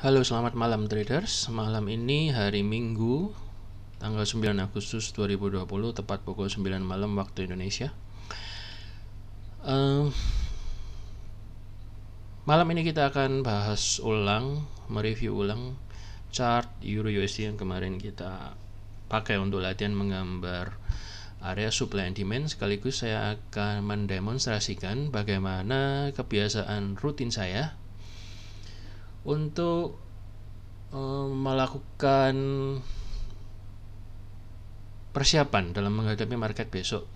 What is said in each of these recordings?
Halo, selamat malam traders. Malam ini hari Minggu, tanggal 9 Agustus 2020, tepat pukul 9 malam waktu Indonesia. Malam ini kita akan bahas ulang, mereview ulang chart Euro USD yang kemarin kita pakai untuk latihan menggambar area supply and demand. Sekaligus saya akan mendemonstrasikan bagaimana kebiasaan rutin saya untuk melakukan persiapan dalam menghadapi market besok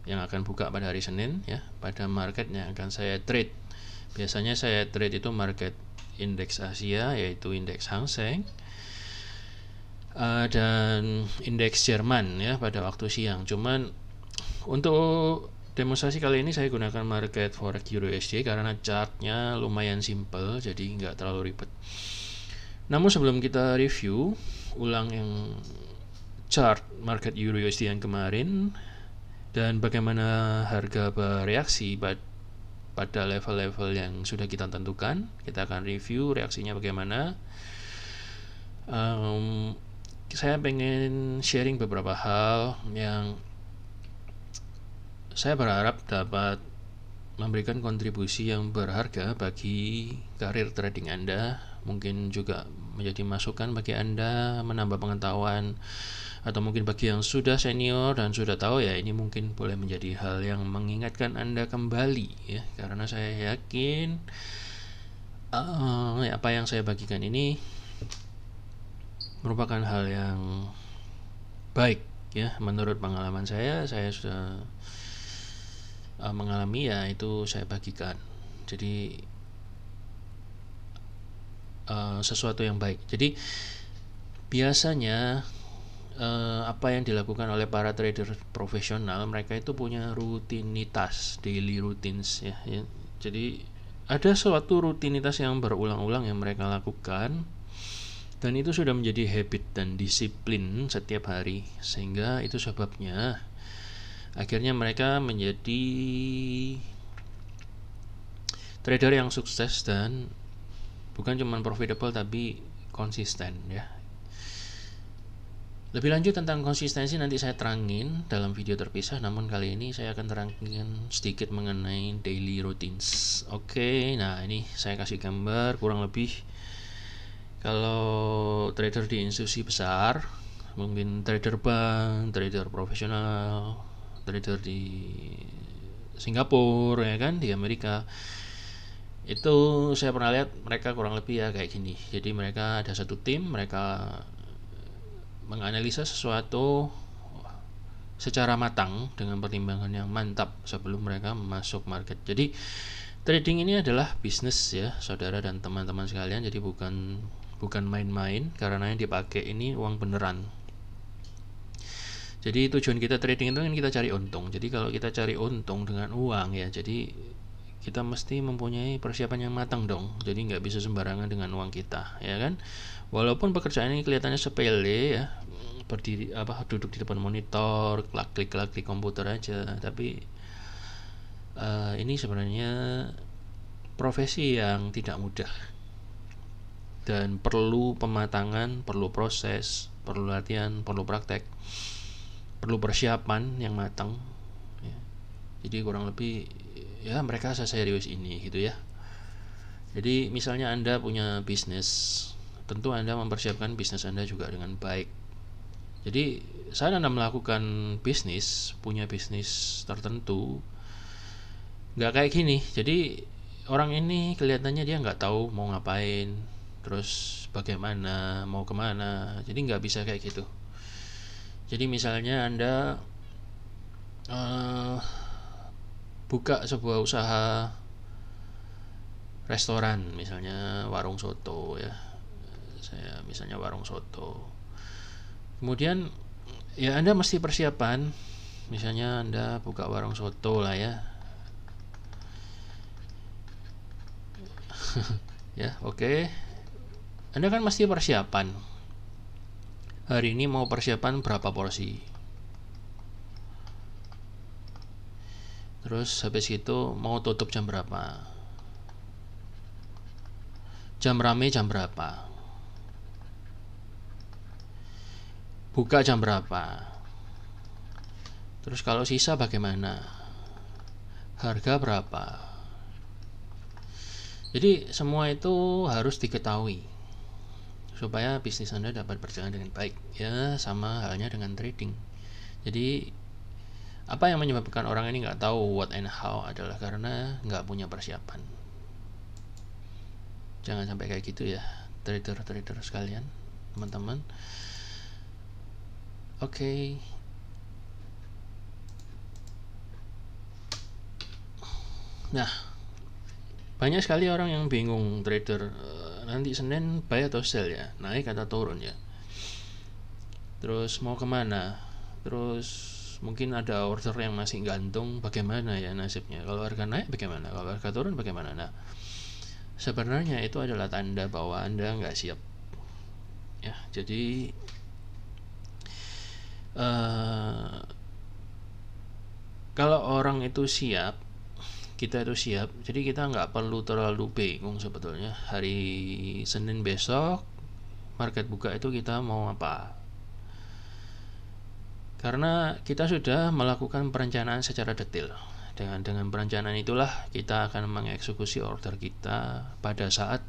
yang akan buka pada hari Senin, ya, pada market yang akan saya trade. Biasanya saya trade itu market indeks Asia, yaitu indeks Hang Seng, dan indeks Jerman, ya, pada waktu siang. Cuman untuk demonstrasi kali ini saya gunakan market forex Euro USD karena chartnya lumayan simple, jadi nggak terlalu ribet. Namun sebelum kita review ulang yang chart market Euro USD yang kemarin dan bagaimana harga bereaksi pada level-level yang sudah kita tentukan, kita akan review reaksinya bagaimana. Saya pengen sharing beberapa hal yang saya berharap dapat memberikan kontribusi yang berharga bagi karir trading Anda, mungkin juga menjadi masukan bagi Anda, menambah pengetahuan, atau mungkin bagi yang sudah senior dan sudah tahu, ya, ini mungkin boleh menjadi hal yang mengingatkan Anda kembali, ya, karena saya yakin apa yang saya bagikan ini merupakan hal yang baik, ya, menurut pengalaman saya sudah mengalami, ya, itu saya bagikan. Jadi sesuatu yang baik. Jadi biasanya apa yang dilakukan oleh para trader profesional, mereka itu punya rutinitas, daily routines, ya. Jadi ada suatu rutinitas yang berulang-ulang yang mereka lakukan, dan itu sudah menjadi habit dan disiplin setiap hari, sehingga itu sebabnya akhirnya mereka menjadi trader yang sukses dan bukan cuma profitable tapi konsisten, ya. Lebih lanjut tentang konsistensi nanti saya terangin dalam video terpisah, namun kali ini saya akan terangin sedikit mengenai daily routines. Oke, nah ini saya kasih gambar kurang lebih kalau trader di institusi besar, mungkin trader bank, trader profesional, trader di Singapura, ya kan, di Amerika, itu saya pernah lihat mereka kurang lebih ya kayak gini. Jadi mereka ada satu tim, mereka menganalisa sesuatu secara matang dengan pertimbangan yang mantap sebelum mereka masuk market. Jadi trading ini adalah bisnis, ya, saudara dan teman-teman sekalian. Jadi bukan main-main, karena yang dipakai ini uang beneran. Jadi tujuan kita trading itu kan kita cari untung. Jadi kalau kita cari untung dengan uang, ya, jadi kita mesti mempunyai persiapan yang matang dong. Jadi nggak bisa sembarangan dengan uang kita, ya kan. Walaupun pekerjaan ini kelihatannya sepele, ya, berdiri duduk di depan monitor, klik komputer aja, tapi ini sebenarnya profesi yang tidak mudah dan perlu pematangan, perlu proses, perlu latihan, perlu praktek, perlu persiapan yang matang, ya. Jadi kurang lebih, ya, mereka serius ini gitu, ya. Jadi misalnya Anda punya bisnis, tentu Anda mempersiapkan bisnis Anda juga dengan baik. Jadi saat Anda melakukan bisnis, punya bisnis tertentu, nggak kayak gini. Jadi orang ini kelihatannya dia nggak tahu mau ngapain, terus bagaimana, mau kemana. Jadi nggak bisa kayak gitu. Jadi misalnya Anda buka sebuah usaha restoran, misalnya warung soto, ya, saya misalnya warung soto. Kemudian, ya, Anda mesti persiapan. Misalnya Anda buka warung soto lah, ya. Ya, oke. Anda kan mesti persiapan. Hari ini mau persiapan berapa porsi. Terus habis itu mau tutup jam berapa. jam rame jam berapa, buka jam berapa, terus kalau sisa bagaimana, harga berapa. Jadi semua itu harus diketahui supaya bisnis Anda dapat berjalan dengan baik. Ya, sama halnya dengan trading. Jadi apa yang menyebabkan orang ini nggak tahu what and how adalah karena nggak punya persiapan. Jangan sampai kayak gitu ya, trader-trader sekalian, teman-teman. Oke. Nah, banyak sekali orang yang bingung trader, nanti Senin buy atau sell ya, naik atau turun ya, terus mau kemana, terus mungkin ada order yang masih gantung, bagaimana ya nasibnya, kalau harga naik bagaimana, kalau harga turun bagaimana. Nah, sebenarnya itu adalah tanda bahwa Anda nggak siap ya. Jadi kalau orang itu siap, kita itu siap, jadi kita nggak perlu terlalu bingung sebetulnya hari Senin besok market buka itu kita mau apa, karena kita sudah melakukan perencanaan secara detail. Dengan perencanaan itulah kita akan mengeksekusi order kita pada saat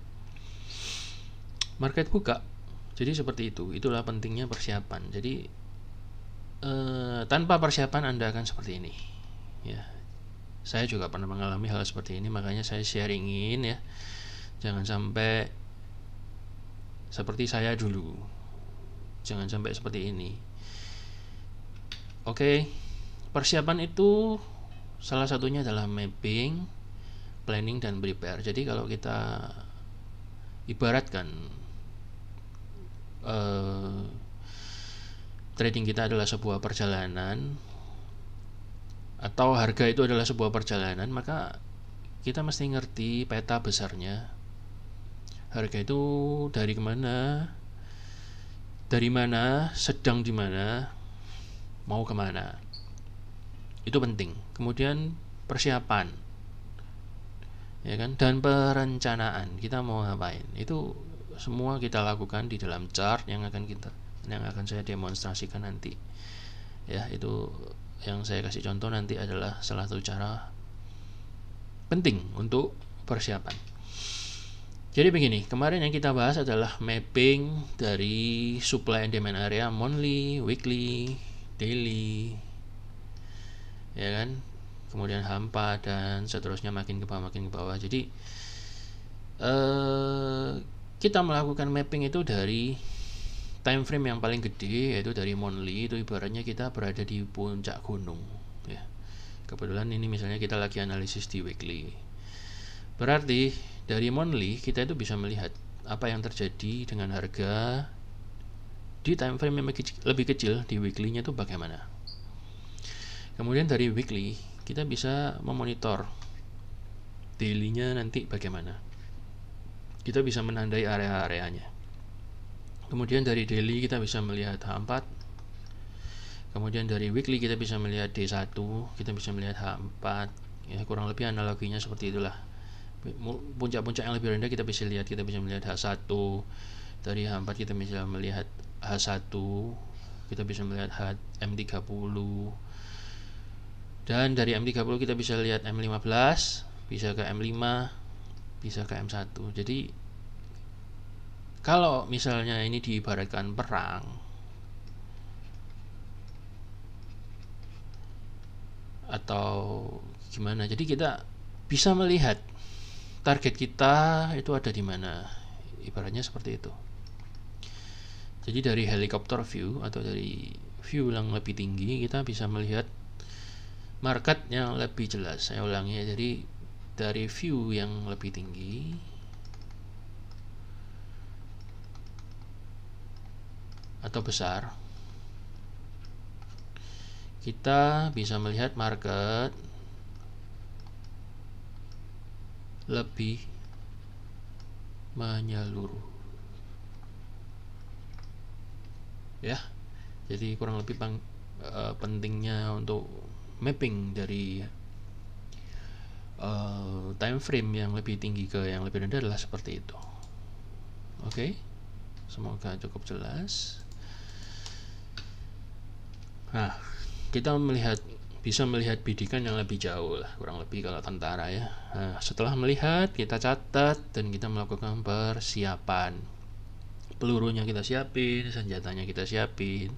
market buka. Jadi seperti itu, itulah pentingnya persiapan. Jadi tanpa persiapan Anda akan seperti ini ya. Saya juga pernah mengalami hal seperti ini, makanya saya sharingin ya, jangan sampai seperti saya dulu, jangan sampai seperti ini. Oke, persiapan itu salah satunya adalah mapping, planning, dan prepare. Jadi kalau kita ibaratkan trading kita adalah sebuah perjalanan, atau harga itu adalah sebuah perjalanan, maka kita mesti ngerti peta besarnya. Harga itu dari mana, sedang di mana, mau kemana. Itu penting. Kemudian persiapan, ya kan, dan perencanaan. Kita mau ngapain? Itu semua kita lakukan di dalam chart yang akan saya demonstrasikan nanti. Ya, itu yang saya kasih contoh nanti adalah salah satu cara penting untuk persiapan. Jadi begini, kemarin yang kita bahas adalah mapping dari supply and demand area monthly, weekly, daily, ya kan, kemudian hampa dan seterusnya makin ke bawah. Jadi kita melakukan mapping itu dari time frame yang paling gede, yaitu dari monthly. Itu ibaratnya kita berada di puncak gunung ya. Kebetulan ini misalnya kita lagi analisis di weekly, berarti dari monthly kita itu bisa melihat apa yang terjadi dengan harga di time frame yang lebih kecil, di weekly-nya itu bagaimana. Kemudian dari weekly kita bisa memonitor daily-nya nanti bagaimana, kita bisa menandai area-areanya. Kemudian dari daily kita bisa melihat H4. Kemudian dari weekly kita bisa melihat D1, kita bisa melihat H4. Ya, kurang lebih analoginya seperti itulah. Puncak-puncak yang lebih rendah kita bisa melihat H1. Dari H4 kita bisa melihat H1, kita bisa melihat M30. Dan dari M30 kita bisa lihat M15, bisa ke M5, bisa ke M1. Jadi kalau misalnya ini diibaratkan perang, atau gimana, jadi kita bisa melihat target kita itu ada di mana, ibaratnya seperti itu. Jadi dari helikopter view atau dari view yang lebih tinggi kita bisa melihat market yang lebih jelas. Saya ulangi ya, jadi dari view yang lebih tinggi atau besar, kita bisa melihat market lebih menyeluruh ya. Jadi kurang lebih pentingnya untuk mapping dari time frame yang lebih tinggi ke yang lebih rendah adalah seperti itu Oke, semoga cukup jelas. Nah, kita bisa melihat bidikan yang lebih jauh lah, kurang lebih kalau tentara ya. Nah, setelah melihat, kita catat dan kita melakukan persiapan. Pelurunya kita siapin, senjatanya kita siapin,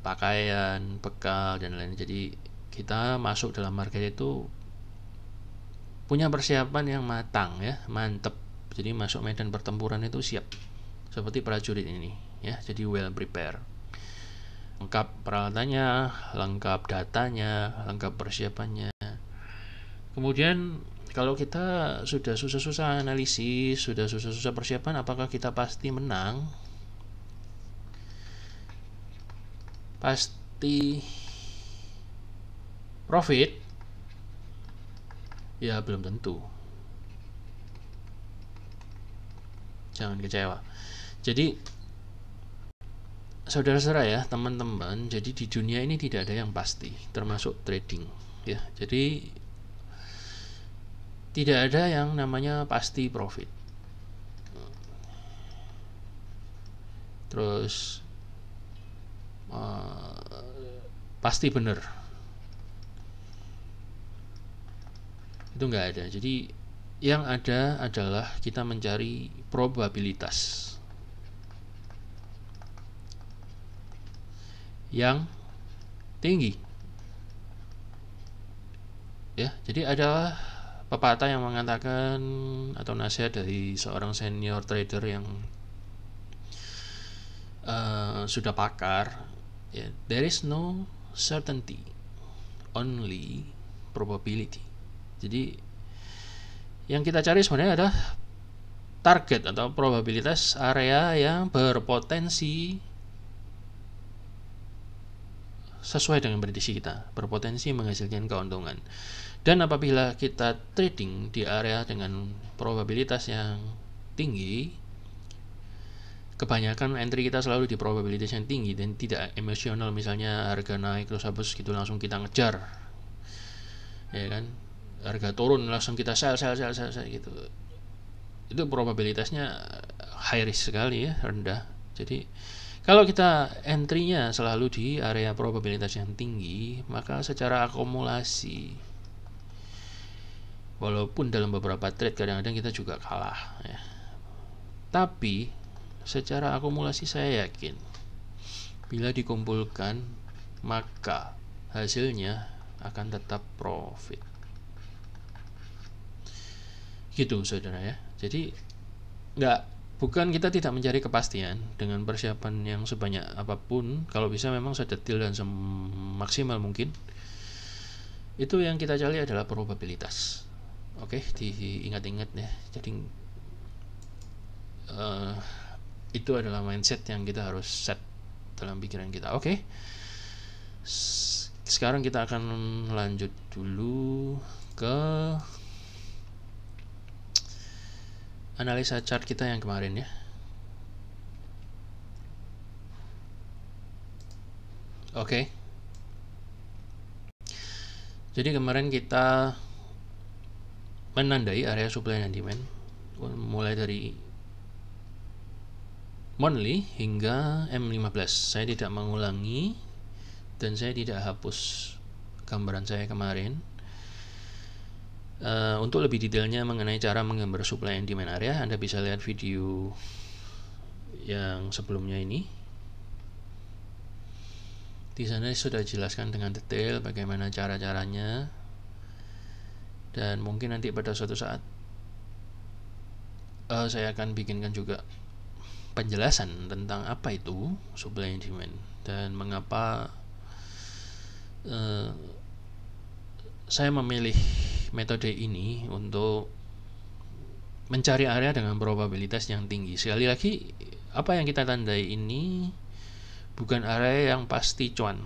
pakaian, bekal dan lain. Jadi kita masuk dalam market itu punya persiapan yang matang ya, mantep. Jadi masuk medan pertempuran itu siap, seperti prajurit ini ya. Jadi well prepare, lengkap peralatannya, lengkap datanya, lengkap persiapannya. Kemudian kalau kita sudah susah-susah analisis, sudah susah-susah persiapan, apakah kita pasti menang? Pasti profit? Ya belum tentu. Jangan kecewa. Jadi saudara-saudara ya, teman-teman, jadi di dunia ini tidak ada yang pasti, termasuk trading ya. Jadi tidak ada yang namanya pasti profit. Terus pasti benar, itu nggak ada. Jadi yang ada adalah kita mencari probabilitas yang tinggi ya. Jadi ada pepatah yang mengatakan, atau nasihat dari seorang senior trader yang sudah pakar ya, there is no certainty, only probability. Jadi yang kita cari sebenarnya adalah target atau probabilitas area yang berpotensi sesuai dengan prediksi kita, berpotensi menghasilkan keuntungan. Dan apabila kita trading di area dengan probabilitas yang tinggi, kebanyakan entry kita selalu di probabilitas yang tinggi dan tidak emosional. Misalnya harga naik terus habis gitu langsung kita ngejar, ya kan? Harga turun langsung kita sell gitu. Itu probabilitasnya high risk sekali ya, rendah. Jadi kalau kita entry-nya selalu di area probabilitas yang tinggi, maka secara akumulasi, walaupun dalam beberapa trade kadang-kadang kita juga kalah ya, tapi secara akumulasi saya yakin bila dikumpulkan maka hasilnya akan tetap profit. Gitu saudara ya. Jadi bukan kita tidak mencari kepastian dengan persiapan yang sebanyak apapun, kalau bisa memang sedetil dan semaksimal mungkin. Itu yang kita cari adalah probabilitas. Oke, diingat-ingat ya. Jadi itu adalah mindset yang kita harus set dalam pikiran kita. Oke. Sekarang kita akan lanjut dulu ke analisa chart kita yang kemarin ya. Oke. Jadi kemarin kita menandai area supply dan demand mulai dari monthly hingga M15. Saya tidak mengulangi dan saya tidak hapus gambaran saya kemarin. Untuk lebih detailnya mengenai cara menggambar supply and demand area, Anda bisa lihat video yang sebelumnya ini. Di sana sudah dijelaskan dengan detail bagaimana cara-caranya, dan mungkin nanti pada suatu saat saya akan bikinkan juga penjelasan tentang apa itu supply and demand dan mengapa saya memilih metode ini untuk mencari area dengan probabilitas yang tinggi. Sekali lagi, apa yang kita tandai ini bukan area yang pasti cuan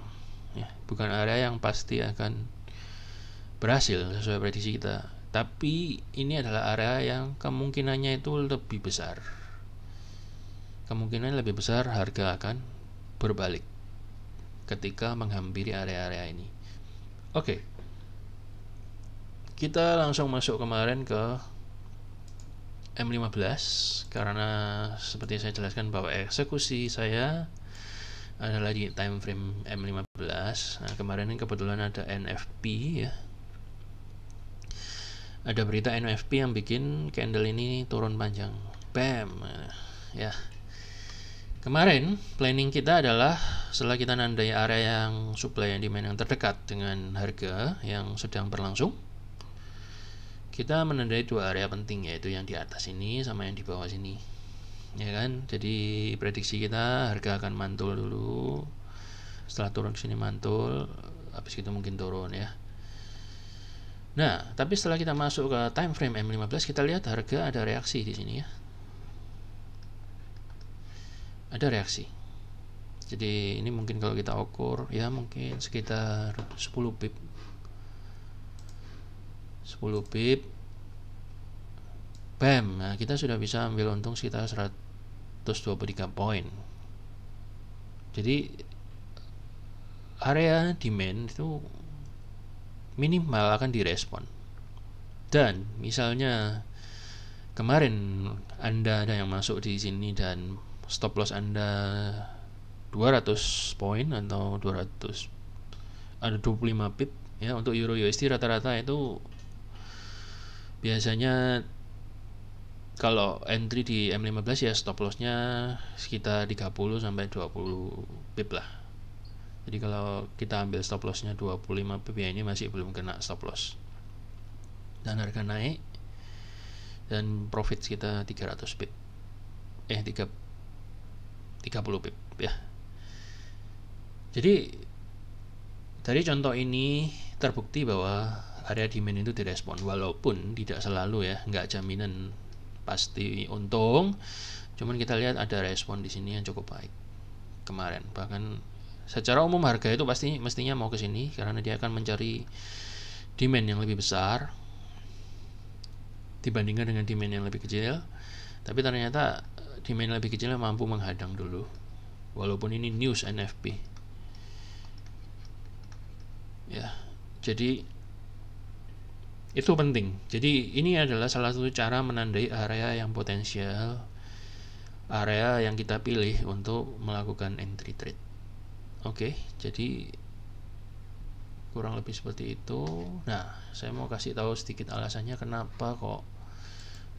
ya, bukan area yang pasti akan berhasil sesuai prediksi kita, tapi ini adalah area yang kemungkinannya itu lebih besar. Kemungkinan lebih besar harga akan berbalik ketika menghampiri area-area ini. Oke. Kita langsung masuk kemarin ke M15 karena seperti saya jelaskan bahwa eksekusi saya adalah di time frame M15. Nah, kemarin ini kebetulan ada NFP ya. Ada berita NFP yang bikin candle ini turun panjang. Bam. Ya. Kemarin planning kita adalah setelah kita nandai area yang supply and demand yang terdekat dengan harga yang sedang berlangsung, kita menandai dua area penting, yaitu yang di atas ini sama yang di bawah sini, ya kan. Jadi prediksi kita harga akan mantul dulu, setelah turun ke sini mantul, habis itu mungkin turun ya. Nah, tapi setelah kita masuk ke time frame M15, kita lihat harga ada reaksi di sini ya. Ada reaksi. Jadi ini mungkin kalau kita ukur ya mungkin sekitar 10 pip. 10 pip. Bam. Nah, kita sudah bisa ambil untung sekitar 123 poin. Jadi area demand itu minimal akan direspon. Dan misalnya kemarin Anda ada yang masuk di sini dan stop loss Anda 200 poin atau 200 ada 25 pip ya. Untuk Euro USD rata-rata itu biasanya kalau entry di M15 ya stop lossnya sekitar 30 sampai 20 pip lah. Jadi kalau kita ambil stop lossnya 25 pip ya ini masih belum kena stop loss. Dan harga naik dan profit kita 300 pip. 30 pip ya. Jadi dari contoh ini terbukti bahwa area demand itu direspon, walaupun tidak selalu ya, nggak jaminan pasti untung. Cuman kita lihat ada respon di sini yang cukup baik kemarin. Bahkan secara umum harga itu mestinya mau ke sini karena dia akan mencari demand yang lebih besar dibandingkan dengan demand yang lebih kecil. Tapi ternyata demand lebih kecilnya mampu menghadang dulu, walaupun ini news NFP ya. Jadi itu penting. Jadi ini adalah salah satu cara menandai area yang potensial, area yang kita pilih untuk melakukan entry trade. Oke, jadi kurang lebih seperti itu. Nah, saya mau kasih tahu sedikit alasannya kenapa kok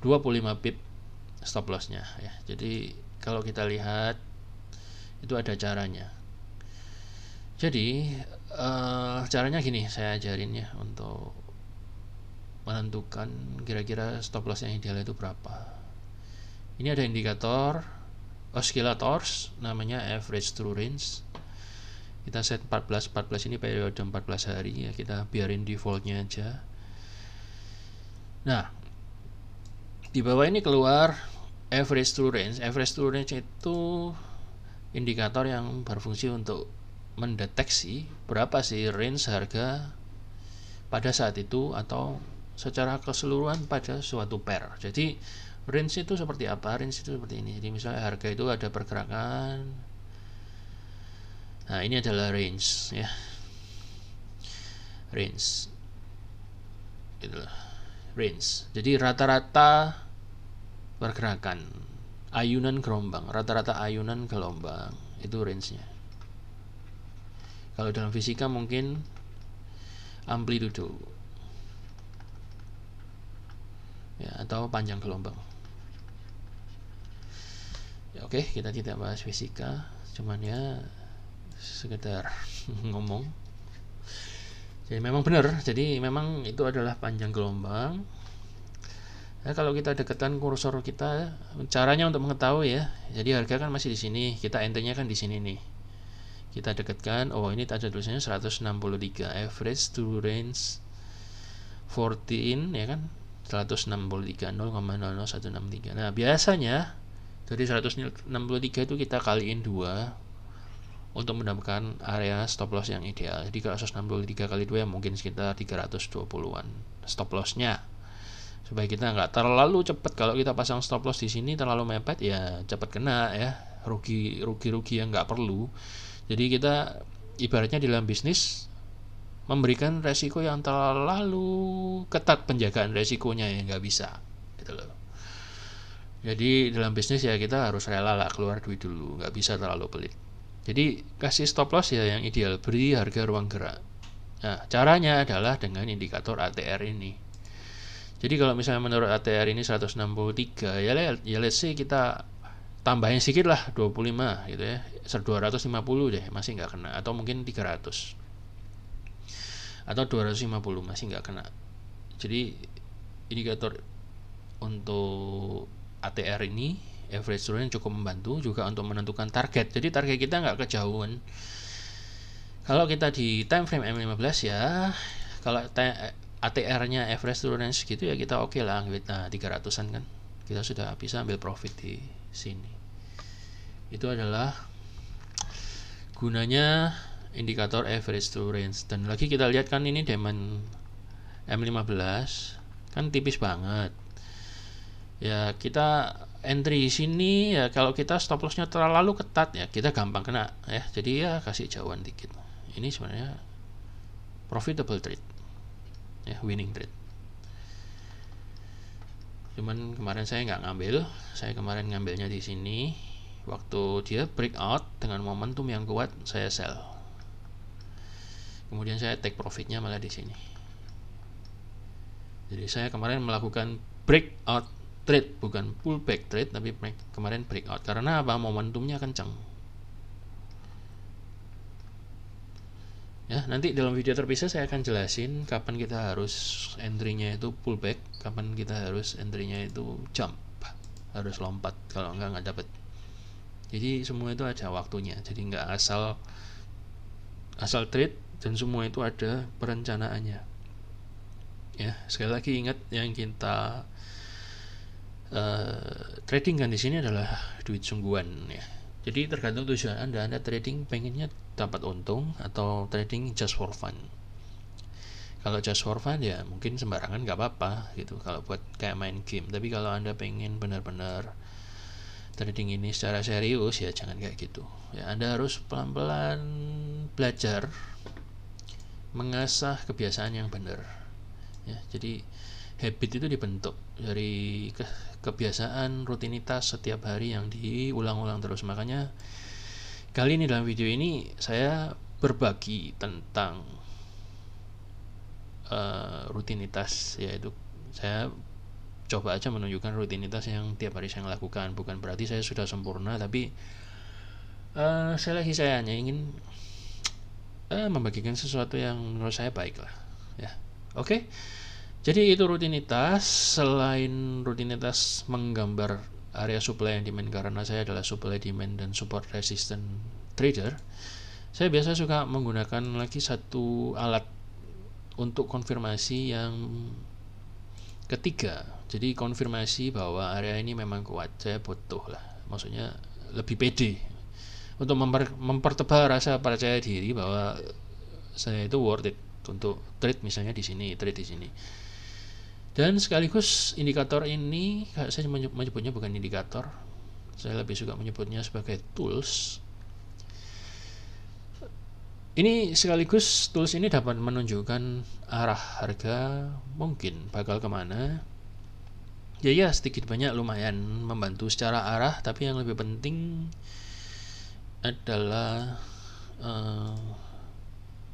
25 pip stop lossnya ya. Jadi kalau kita lihat itu ada caranya. Jadi caranya gini, saya ajarin ya untuk menentukan kira-kira stop loss yang ideal itu berapa. Ini ada indikator oscillators namanya average true range. Kita set 14 ini periode 14 hari ya, kita biarin defaultnya aja. Nah, di bawah ini keluar average true range. Average true range itu indikator yang berfungsi untuk mendeteksi berapa sih range harga pada saat itu atau secara keseluruhan pada suatu pair. Jadi range itu seperti apa? Range itu seperti ini. Jadi misalnya harga itu ada pergerakan. Nah, ini adalah range ya. Range. Itulah range. Jadi rata-rata pergerakan ayunan gelombang, rata-rata ayunan gelombang itu range-nya. Kalau dalam fisika mungkin amplitudo ya, atau panjang gelombang ya. Oke, kita tidak bahas fisika, cuman ya sekedar ngomong. Jadi memang benar, jadi memang itu adalah panjang gelombang. Nah, kalau kita dekatkan kursor kita, caranya untuk mengetahui ya. Jadi harga kan masih di sini, kita enter-nya kan di sini nih. Kita dekatkan, oh ini ada tulisannya 163 average true range 14 ya kan, 163 0,00163. Nah, biasanya dari 163 itu kita kaliin 2 untuk mendapatkan area stop loss yang ideal. Jadi kalau 163 kali 2 ya mungkin sekitar 320-an stop lossnya, supaya kita nggak terlalu cepat. Kalau kita pasang stop loss di sini terlalu mepet ya cepat kena ya, rugi yang nggak perlu. Jadi kita ibaratnya di dalam bisnis memberikan resiko yang terlalu ketat, penjagaan resikonya ya nggak bisa gitu loh. Jadi dalam bisnis ya kita harus rela lah keluar duit dulu, nggak bisa terlalu pelit. Jadi kasih stop loss ya yang ideal, beri harga ruang gerak. Nah, caranya adalah dengan indikator ATR ini. Jadi kalau misalnya menurut ATR ini 163, ya let's say kita tambahin sedikit lah 25 gitu ya, 250 deh, masih nggak kena, atau mungkin 300 atau 250 masih nggak kena. Jadi indikator untuk ATR ini, average true range, cukup membantu juga untuk menentukan target. Jadi target kita nggak kejauhan. Kalau kita di time frame M15 ya, kalau ATR-nya average true range gitu ya kita oke lah, kita 300-an kan, kita sudah bisa ambil profit di sini. Itu adalah gunanya indikator average true range. Dan lagi kita lihat kan ini diamond M15 kan tipis banget. Ya kita entry di sini ya, kalau kita stop lossnya terlalu ketat ya kita gampang kena ya. Jadi ya kasih jauhan dikit. Ini sebenarnya profitable trade ya, winning trade. Cuman kemarin saya nggak ngambil, saya kemarin ngambilnya di sini waktu dia breakout dengan momentum yang kuat, saya sell. Kemudian saya take profitnya malah di sini. Jadi saya kemarin melakukan breakout trade, bukan pullback trade, tapi kemarin breakout. Karena apa? Momentumnya kencang. Ya, nanti dalam video terpisah saya akan jelasin kapan kita harus entry-nya itu pullback, kapan kita harus entry-nya itu jump, harus lompat, kalau nggak dapat. Jadi semua itu ada waktunya, jadi nggak asal trade, dan semua itu ada perencanaannya. Ya, sekali lagi ingat yang kita trading kan di sini adalah duit sungguhan ya. Jadi tergantung tujuan Anda trading pengennya dapat untung atau trading just for fun. Kalau just for fun ya mungkin sembarangan nggak apa-apa gitu, kalau buat kayak main game. Tapi kalau Anda pengen benar-benar trading ini secara serius ya jangan kayak gitu ya. Anda harus pelan-pelan belajar mengasah kebiasaan yang benar ya. Jadi habit itu dibentuk dari kebiasaan rutinitas setiap hari yang diulang-ulang terus. Makanya kali ini dalam video ini saya berbagi tentang rutinitas, yaitu saya coba aja menunjukkan rutinitas yang tiap hari saya lakukan. Bukan berarti saya sudah sempurna, tapi saya hanya ingin membagikan sesuatu yang menurut saya baik lah ya. Oke. Jadi itu rutinitas. Selain rutinitas menggambar area supply and demand, karena saya adalah supply demand dan support resistant trader, saya biasa suka menggunakan lagi satu alat untuk konfirmasi yang ketiga. Jadi konfirmasi bahwa area ini memang kuat, saya butuh lah, maksudnya lebih pede untuk mempertebal rasa percaya diri bahwa saya itu worth it untuk trade, misalnya di sini, trade di sini. Dan sekaligus indikator ini, saya menyebutnya bukan indikator, saya lebih suka menyebutnya sebagai tools. Ini sekaligus tools ini dapat menunjukkan arah harga mungkin bakal kemana. Ya sedikit banyak lumayan membantu secara arah, tapi yang lebih penting adalah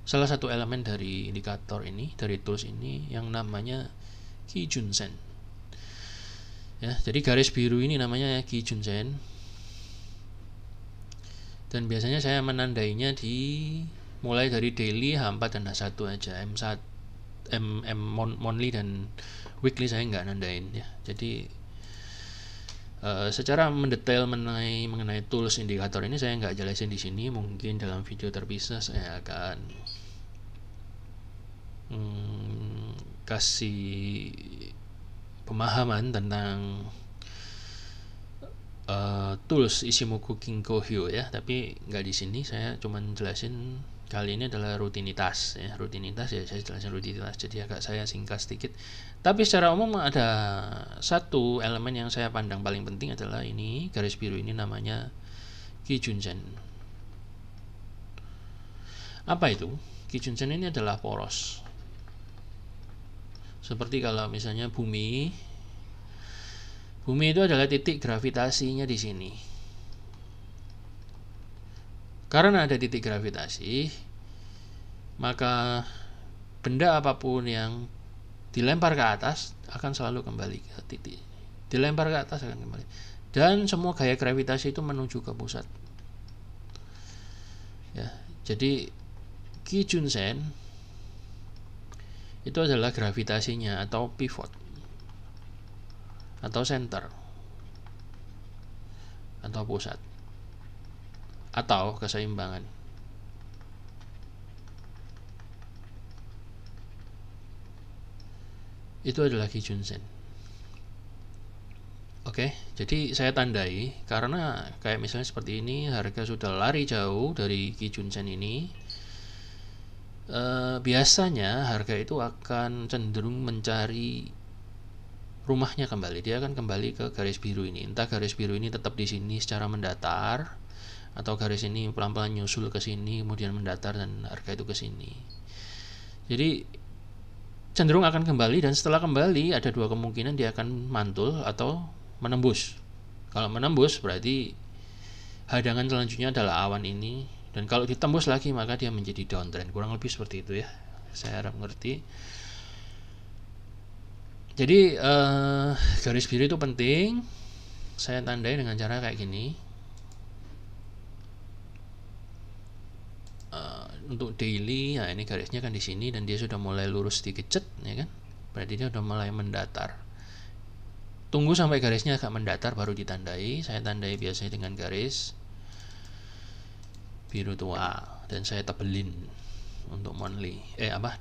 salah satu elemen dari indikator ini, dari tools ini, yang namanya Kijun Sen ya. Jadi garis biru ini namanya Kijun Sen, dan biasanya saya menandainya mulai dari daily, H4 dan H1 aja. M1, monthly dan weekly saya nggak nandain ya. Jadi secara mendetail mengenai tools indikator ini saya nggak jelasin di sini. Mungkin dalam video terpisah saya akan kasih pemahaman tentang tools Ichimoku Kinko Hyo ya, tapi nggak di sini. Saya cuman jelasin kali ini adalah rutinitas ya. Rutinitas ya, saya jelasin rutinitas, jadi agak saya singkat sedikit. Tapi secara umum ada satu elemen yang saya pandang paling penting adalah ini, garis biru ini namanya Kijun Sen. Apa itu? Kijun Sen ini adalah poros. Seperti kalau misalnya bumi Bumi itu adalah titik gravitasinya di sini. Karena ada titik gravitasi, maka benda apapun yang dilempar ke atas akan selalu kembali ke titik. Dilempar ke atas akan kembali. Dan semua gaya gravitasi itu menuju ke pusat. Ya, jadi Kijun-sen itu adalah gravitasinya atau pivot atau center atau pusat atau keseimbangan. Itu adalah Kijun-sen. Oke, jadi saya tandai karena kayak misalnya seperti ini, harga sudah lari jauh dari Kijun-sen ini. Biasanya harga itu akan cenderung mencari rumahnya kembali. Dia akan kembali ke garis biru ini. Entah garis biru ini tetap di sini secara mendatar, atau garis ini pelan-pelan nyusul ke sini kemudian mendatar dan harga itu ke sini. Jadi cenderung akan kembali, dan setelah kembali ada dua kemungkinan, dia akan mantul atau menembus. Kalau menembus berarti hadangan selanjutnya adalah awan ini, dan kalau ditembus lagi maka dia menjadi downtrend. Kurang lebih seperti itu ya. Saya harap mengerti. Jadi garis biru itu penting. Saya tandai dengan cara kayak gini. Untuk daily, nah ini garisnya kan di sini dan dia sudah mulai lurus sedikit cet, ya kan? Berarti dia sudah mulai mendatar. Tunggu sampai garisnya agak mendatar baru ditandai. Saya tandai biasanya dengan garis biru tua dan saya tebelin untuk monthly,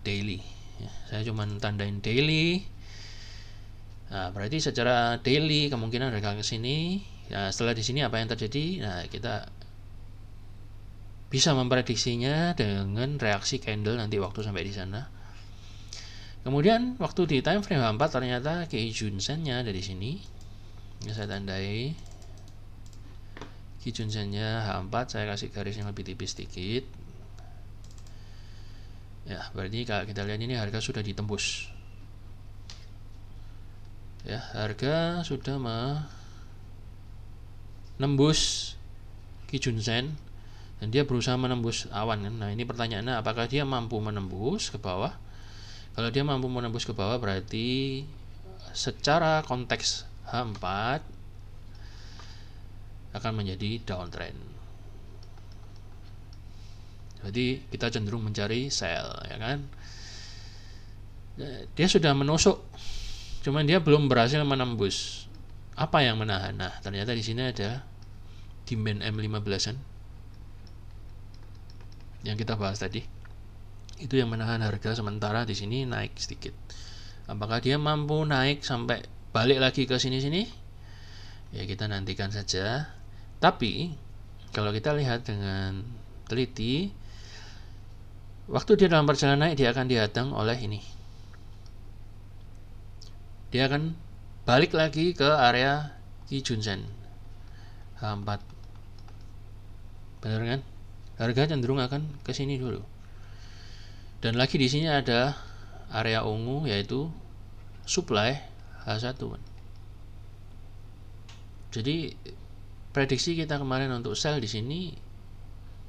daily. Ya, saya cuma tandain daily. Nah, berarti secara daily kemungkinan harga ke sini. Nah, setelah di sini apa yang terjadi? Nah, kita bisa memprediksinya dengan reaksi candle nanti waktu sampai di sana. Kemudian waktu di time frame H4 ternyata Kijun-sen-nya ada di sini. Ini saya tandai Kijun-sen-nya H4, saya kasih garis yang lebih tipis sedikit. Ya, berarti kalau kita lihat ini harga sudah ditembus. Ya, harga sudah menembus Kijun-sen dan dia berusaha menembus awan kan. Nah, ini pertanyaannya apakah dia mampu menembus ke bawah? Kalau dia mampu menembus ke bawah berarti secara konteks H4 akan menjadi downtrend. Jadi kita cenderung mencari sell, ya kan? Dia sudah menusuk, cuman dia belum berhasil menembus. Apa yang menahan? Nah, ternyata di sini ada demand M15-an yang kita bahas tadi. Itu yang menahan harga sementara di sini naik sedikit. Apakah dia mampu naik sampai balik lagi ke sini-sini? Ya, kita nantikan saja. Tapi kalau kita lihat dengan teliti, waktu dia dalam perjalanan naik, dia akan dihadang oleh ini. Dia akan balik lagi ke area Kijun-sen H4. Benar kan? Harga cenderung akan ke sini dulu. Dan lagi di sini ada area ungu yaitu supply H1. Jadi prediksi kita kemarin untuk sell di sini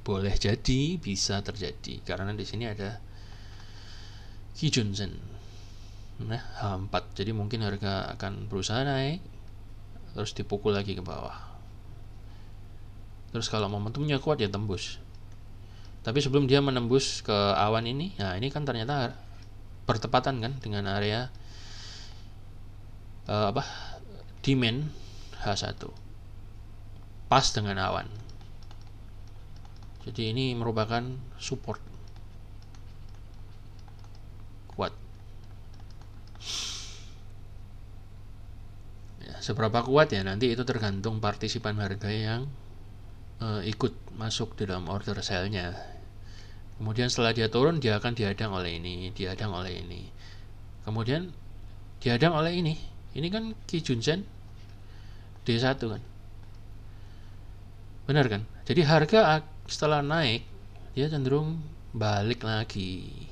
boleh jadi bisa terjadi karena di sini ada Kijun-sen. Nah, H4. Jadi mungkin harga akan berusaha naik terus dipukul lagi ke bawah. Terus kalau momentumnya kuat ya tembus. Tapi sebelum dia menembus ke awan ini, nah ini kan ternyata bertepatan kan dengan area demand H1. Pas dengan awan. Jadi ini merupakan support kuat. Ya, seberapa kuat ya nanti itu tergantung partisipan harga yang ikut masuk di dalam order sell-nya. Kemudian setelah dia turun, dia akan dihadang oleh ini, dihadang oleh ini. Kemudian dihadang oleh ini. Ini kan Kijun-sen D1 kan. Benar kan? Jadi harga setelah naik, dia cenderung balik lagi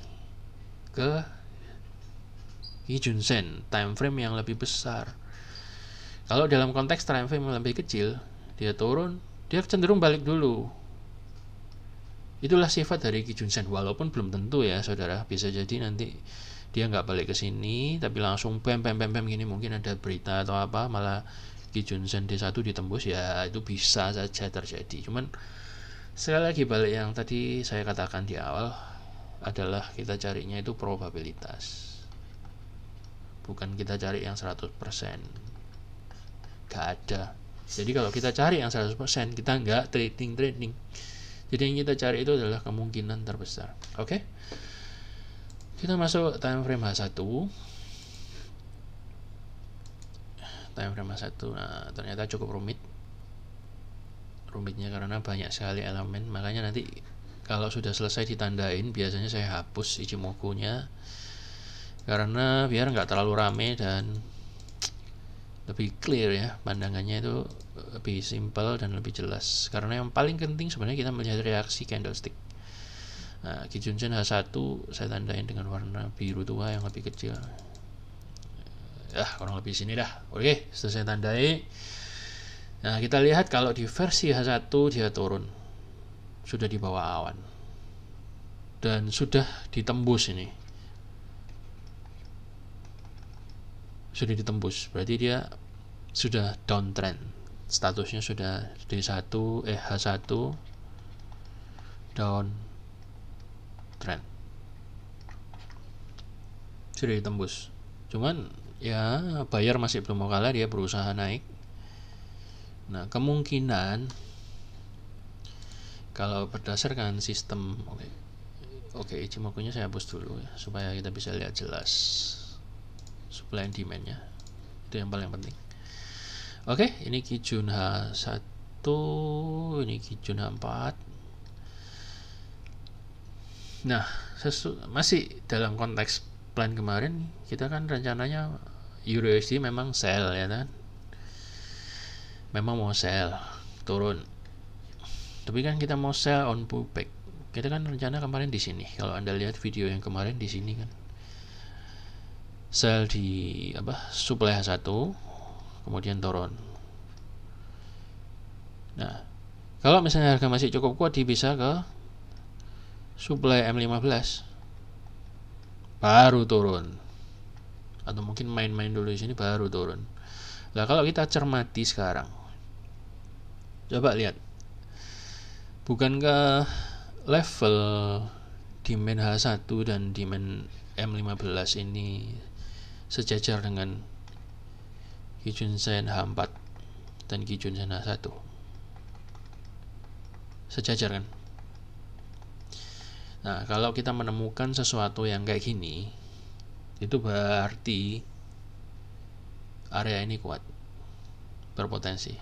ke Kijun-sen time frame yang lebih besar. Kalau dalam konteks time frame yang lebih kecil, dia turun, dia cenderung balik dulu. Itulah sifat dari Kijun Sen, walaupun belum tentu ya saudara, bisa jadi nanti dia nggak balik ke sini tapi langsung bam gini, mungkin ada berita atau apa malah Kijun Sen D1 ditembus, ya itu bisa saja terjadi. Cuman sekali lagi balik yang tadi saya katakan di awal adalah kita carinya itu probabilitas, bukan kita cari yang 100%. Gak ada. Jadi kalau kita cari yang 100%, kita nggak trading. Jadi yang kita cari itu adalah kemungkinan terbesar. Oke? Kita masuk time frame H1. Time frame H1, nah ternyata cukup rumit. Rumitnya karena banyak sekali elemen, makanya nanti kalau sudah selesai ditandain, biasanya saya hapus Ichimoku-nya karena biar nggak terlalu rame dan lebih clear ya, pandangannya itu lebih simple dan lebih jelas. Karena yang paling penting sebenarnya kita melihat reaksi candlestick. Nah, Kijun Sen H1 saya tandain dengan warna biru tua yang lebih kecil. Kurang lebih sini dah. Oke, setelah saya tandai. Nah, kita lihat kalau di versi H1 dia turun. Sudah di bawah awan. Dan sudah ditembus ini. Sudah ditembus, berarti dia sudah downtrend, statusnya sudah D1 H1 down trend, sudah ditembus. Cuman ya buyer masih belum mau kalah, dia berusaha naik. Nah, kemungkinan kalau berdasarkan sistem oke, Ichimoku-nya saya hapus dulu ya, supaya kita bisa lihat jelas supply and demand-nya. Itu yang paling penting. Oke, ini Kijun H1, ini Kijun H4. Nah, masih dalam konteks plan kemarin, kita kan rencananya Euro USD memang sell ya kan. Memang mau sell, turun. Tapi kan kita mau sell on pullback. Kita kan rencana kemarin di sini. Kalau Anda lihat video yang kemarin di sini kan. Sell di supply H1 kemudian turun. Nah, kalau misalnya harga masih cukup kuat, dia bisa ke supply M15 baru turun, atau mungkin main-main dulu di sini baru turun. Nah, kalau kita cermati sekarang, coba lihat, bukankah level demand H1 dan demand M15 ini sejajar dengan Kijun Sen H4 dan Kijun Sen H1? Sejajar kan? Nah, kalau kita menemukan sesuatu yang kayak gini, itu berarti area ini kuat, berpotensi.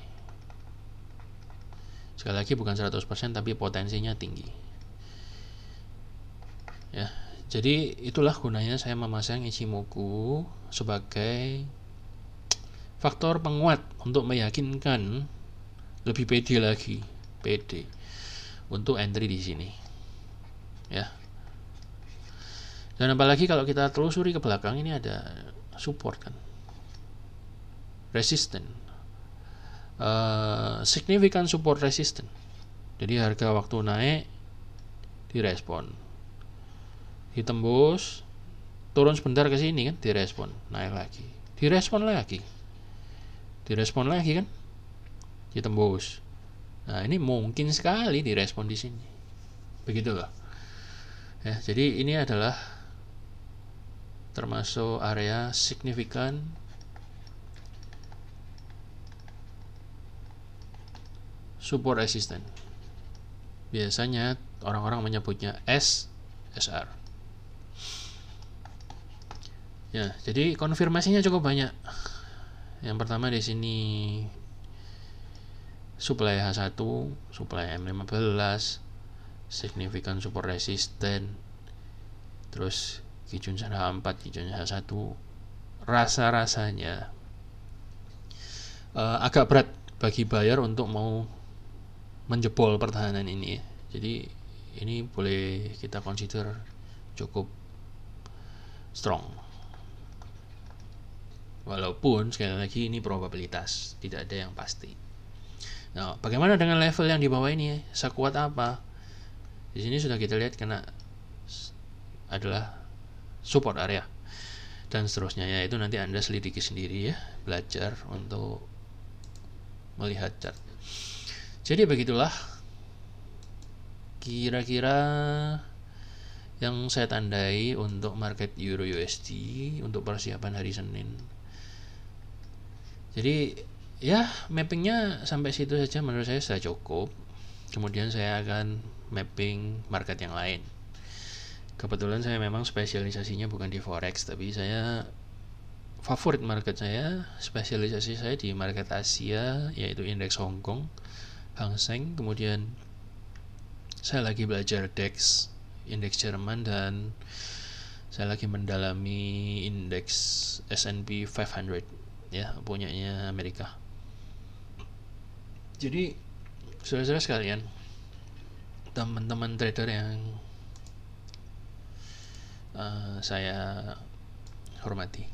Sekali lagi bukan 100%, tapi potensinya tinggi. Ya, jadi itulah gunanya saya memasang Ichimoku sebagai faktor penguat untuk meyakinkan lebih pede lagi, untuk entry di sini. Ya. Dan apalagi kalau kita telusuri ke belakang, ini ada support kan, resisten, significant support resisten. Jadi harga waktu naik direspon, ditembus, turun sebentar ke sini kan, direspon, naik lagi, direspon lagi kan, ditembus. Nah, ini mungkin sekali direspon di sini, begitulah. Ya, jadi ini adalah termasuk area signifikan support resisten. Biasanya orang-orang menyebutnya SR. Ya, jadi konfirmasinya cukup banyak. Yang pertama di sini supply H1, supply M15, significant support resisten, terus Kijun Sen H4, Kijun Sen H1. Rasa-rasanya agak berat bagi buyer untuk mau menjebol pertahanan ini. Jadi ini boleh kita consider cukup strong. Walaupun sekali lagi ini probabilitas, tidak ada yang pasti. Nah, bagaimana dengan level yang di bawah ini? Sekuat apa? Di sini sudah kita lihat karena adalah support area dan seterusnya, ya itu nanti Anda selidiki sendiri ya, belajar untuk melihat chart. Jadi begitulah kira-kira yang saya tandai untuk market Euro USD untuk persiapan hari Senin. Jadi ya mappingnya sampai situ saja menurut saya sudah cukup. Kemudian saya akan mapping market yang lain. Kebetulan saya memang spesialisasinya bukan di forex, tapi saya favorit market saya, spesialisasi saya di market Asia, yaitu indeks Hong Kong, Hang Seng. Kemudian saya lagi belajar DAX, indeks Jerman, dan saya lagi mendalami indeks S&P 500 ya, punyanya Amerika. Jadi saudara-saudara sekalian, teman-teman trader yang saya hormati,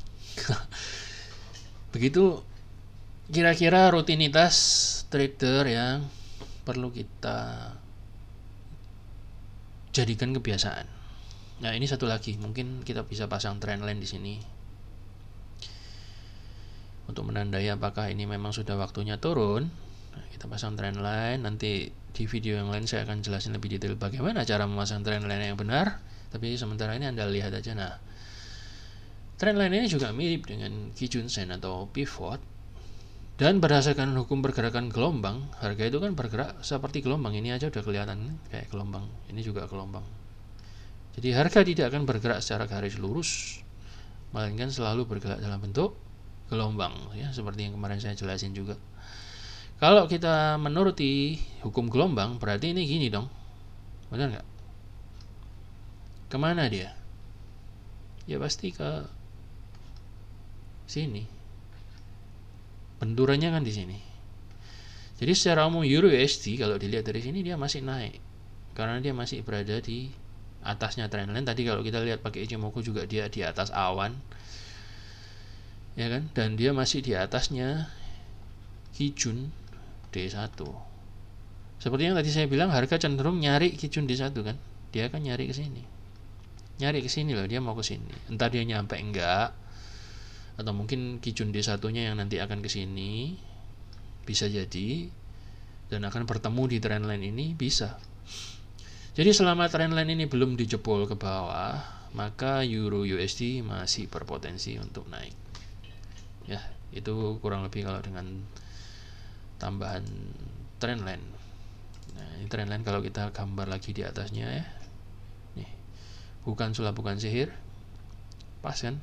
begitu kira-kira rutinitas trader yang perlu kita jadikan kebiasaan. Nah, ini satu lagi, mungkin kita bisa pasang trendline di sini untuk menandai apakah ini memang sudah waktunya turun. Nah, kita pasang trendline. Nanti di video yang lain saya akan jelasin lebih detail bagaimana cara memasang trendline yang benar. Tapi sementara ini Anda lihat aja. Nah, trendline ini juga mirip dengan Kijun Sen atau pivot. Dan berdasarkan hukum pergerakan gelombang, harga itu kan bergerak seperti gelombang. Ini aja udah kelihatan kayak gelombang. Ini juga gelombang. Jadi harga tidak akan bergerak secara garis lurus, melainkan selalu bergerak dalam bentuk gelombang ya, seperti yang kemarin saya jelasin juga. Kalau kita menuruti hukum gelombang, berarti ini gini dong. Benar nggak? Kemana dia? Ya pasti ke sini. Benturannya kan di sini. Jadi secara umum Euro USD kalau dilihat dari sini dia masih naik, karena dia masih berada di atasnya trendline. Tadi kalau kita lihat pakai Ichimoku juga dia di atas awan, ya kan? Dan dia masih di atasnya Kijun D1. Seperti yang tadi saya bilang, harga cenderung nyari Kijun D1 kan? Dia akan nyari ke sini. Nyari ke sini loh, dia mau ke sini. Entah dia nyampe enggak, atau mungkin Kijun D1-nya yang nanti akan ke sini. Bisa jadi, dan akan bertemu di trendline ini, bisa. Jadi selama trendline ini belum dijebol ke bawah, maka Euro USD masih berpotensi untuk naik. Ya, itu kurang lebih kalau dengan tambahan trendline. Nah, ini trendline kalau kita gambar lagi di atasnya ya. Nih, bukan sulap, bukan sihir. Pas kan?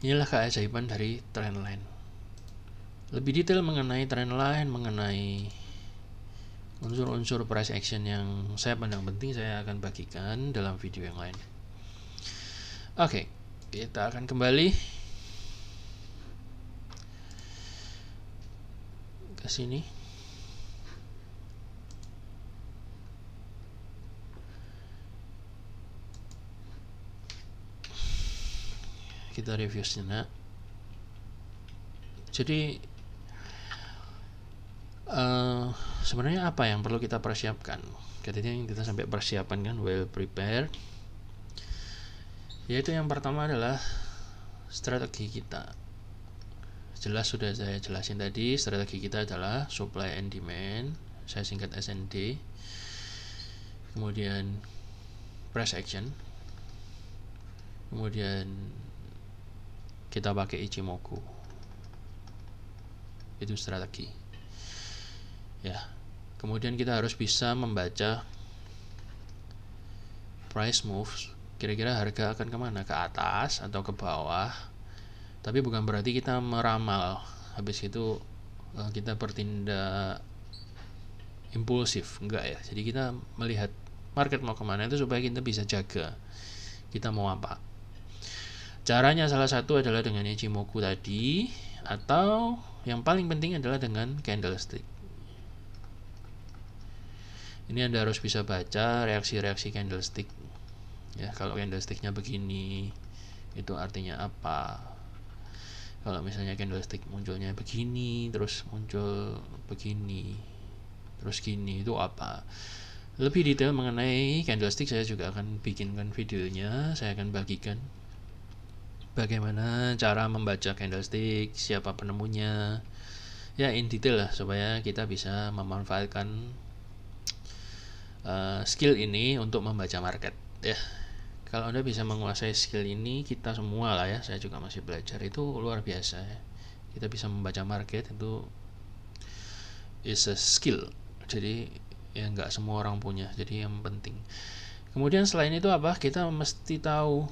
Inilah keajaiban dari trendline. Lebih detail mengenai trendline, mengenai unsur-unsur price action yang saya pandang penting, saya akan bagikan dalam video yang lain. Oke, kita akan kembali ke sini. Kita review sejenak. Jadi sebenarnya apa yang perlu kita persiapkan? Katanya yang kita sampai persiapan kan, well prepared. Yaitu yang pertama adalah strategi kita. Jelas sudah saya jelasin tadi, strategi kita adalah supply and demand. Saya singkat SND. Kemudian price action. Kemudian kita pakai Ichimoku. Itu strategi. Ya. Kemudian kita harus bisa membaca price moves. Kira-kira harga akan kemana? Ke atas atau ke bawah. Tapi bukan berarti kita meramal, habis itu kita bertindak impulsif. Enggak ya. Jadi kita melihat market mau kemana itu supaya kita bisa jaga kita mau apa. Caranya salah satu adalah dengan Ichimoku tadi, atau yang paling penting adalah dengan candlestick. Ini Anda harus bisa baca reaksi-reaksi candlestick. Ya, kalau candlesticknya begini, itu artinya apa. Kalau misalnya candlestick munculnya begini, terus muncul begini, terus gini, itu apa. Lebih detail mengenai candlestick saya juga akan bikinkan videonya, saya akan bagikan bagaimana cara membaca candlestick, siapa penemunya, ya in detail lah, supaya kita bisa memanfaatkan skill ini untuk membaca market ya. Kalau Anda bisa menguasai skill ini, kita semua lah ya, saya juga masih belajar, itu luar biasa ya. Kita bisa membaca market itu is a skill, jadi ya nggak semua orang punya, jadi yang penting. Kemudian selain itu apa, kita mesti tahu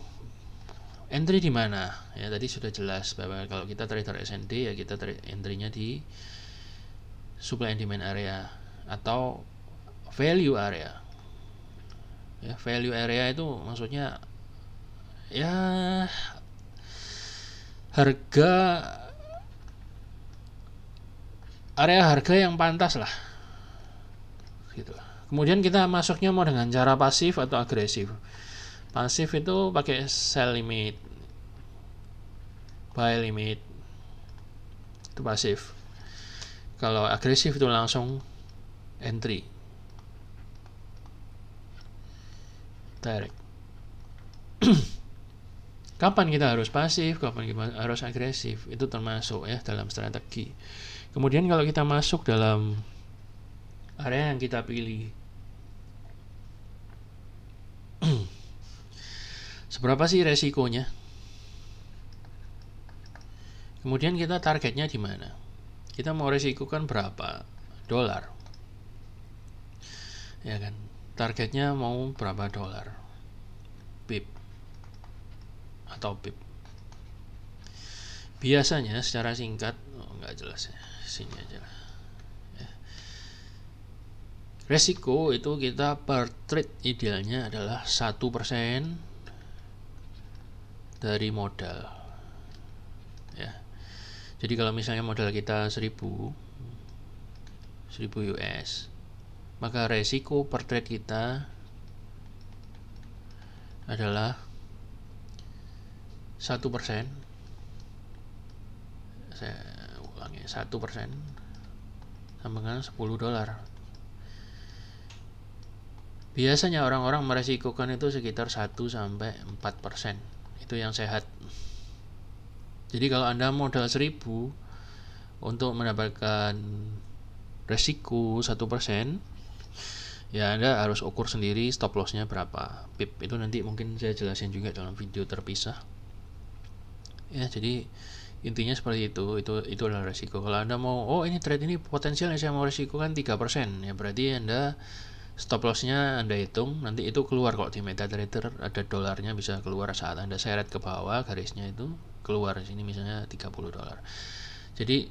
entry di mana ya. Tadi sudah jelas bahwa kalau kita trader SND ya kita entry-nya di supply and demand area atau value area ya. Value area itu maksudnya ya area harga yang pantas lah gitu. Kemudian kita masuknya mau dengan cara pasif atau agresif. Pasif itu pakai sell limit, buy limit, itu pasif. Kalau agresif itu langsung entry direct. Kapan kita harus pasif, kapan kita harus agresif, itu termasuk ya dalam strategi. Kemudian kalau kita masuk dalam area yang kita pilih, seberapa sih resikonya? Kemudian kita targetnya di mana? Kita mau resikokan berapa dolar? Ya kan? Targetnya mau berapa dolar? Pip atau pip. Biasanya secara singkat, nggak jelas ya, sini aja lah. Ya. Resiko itu kita per trade idealnya adalah 1% dari modal. Ya. Jadi kalau misalnya modal kita 1000 US, maka resiko per trade kita adalah 1%. Saya ulangi, 1% sama dengan 10 dolar. Biasanya orang-orang meresikokan itu sekitar 1-4%. Itu yang sehat. Jadi kalau Anda modal 1000 untuk mendapatkan resiko 1%, ya Anda harus ukur sendiri stop lossnya berapa pip. Itu nanti mungkin saya jelasin juga dalam video terpisah ya. Jadi intinya seperti itu adalah resiko. Kalau Anda mau, oh ini trade ini potensialnya saya mau resikokan 3%, ya berarti Anda stop lossnya Anda hitung, nanti itu keluar kok di MetaTrader, ada dolarnya bisa keluar saat Anda seret ke bawah, garisnya itu keluar di sini misalnya 30 dolar. Jadi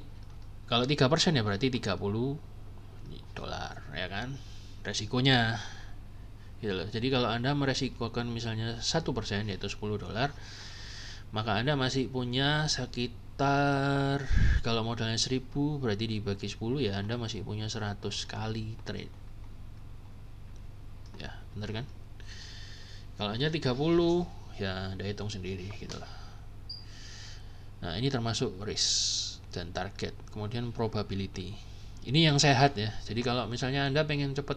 kalau 3% ya berarti 30 dolar ya kan resikonya gitu loh. Jadi kalau Anda meresikokan misalnya 1% yaitu 10 dolar, maka Anda masih punya sekitar, kalau modalnya 1000 berarti dibagi 10 ya Anda masih punya 100 kali trade ya, bener kan? Kalau hanya 30 ya Anda hitung sendiri gitu lah. Nah ini termasuk risk dan target. Kemudian probability, ini yang sehat ya. Jadi kalau misalnya Anda pengen cepet,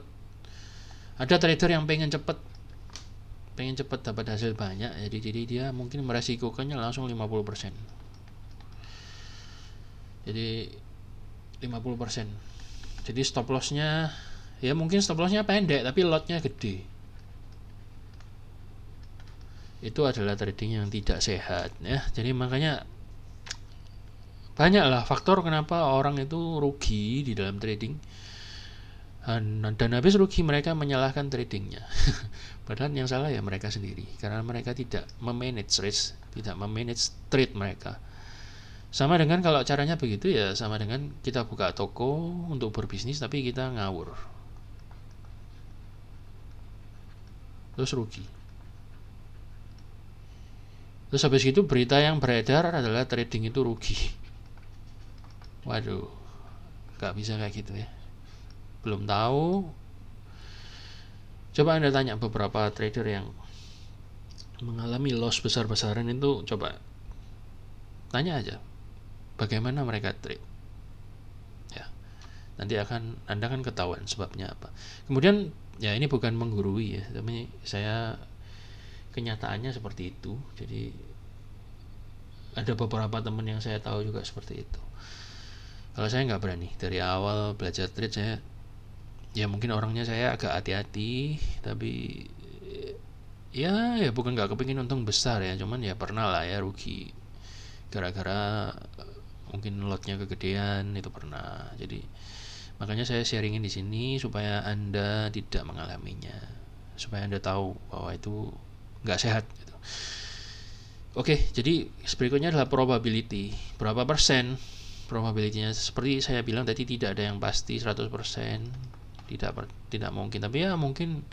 ada trader yang pengen cepet dapat hasil banyak, jadi dia mungkin meresikokannya langsung 50%. Jadi 50%. Jadi stop lossnya ya mungkin stop lossnya pendek tapi lotnya gede. Itu adalah trading yang tidak sehat ya. Jadi makanya banyaklah faktor kenapa orang itu rugi di dalam trading. Dan habis rugi mereka menyalahkan tradingnya. Padahal yang salah ya mereka sendiri, karena mereka tidak memanage risk, tidak memanage trade mereka. Sama dengan kalau caranya begitu ya sama dengan kita buka toko untuk berbisnis tapi kita ngawur, terus rugi. Terus habis itu berita yang beredar adalah trading itu rugi. Waduh, gak bisa kayak gitu ya. Belum tahu, coba Anda tanya beberapa trader yang mengalami loss besar-besaran itu coba tanya aja bagaimana mereka trade ya, nanti Anda kan ketahuan sebabnya apa. Kemudian ya ini bukan menggurui ya, tapi saya kenyataannya seperti itu. Jadi ada beberapa teman yang saya tahu juga seperti itu. Kalau saya nggak berani dari awal belajar trade, saya ya mungkin orangnya saya agak hati-hati, tapi ya bukan nggak kepingin untung besar ya, cuman ya pernah lah ya rugi gara-gara mungkin lotnya kegedean, itu pernah. Jadi makanya saya sharingin di sini supaya Anda tidak mengalaminya, supaya Anda tahu bahwa itu nggak sehat gitu. Oke, jadi berikutnya adalah probability. Berapa persen probability-nya? Seperti saya bilang tadi, tidak ada yang pasti 100%, tidak mungkin. Tapi ya mungkin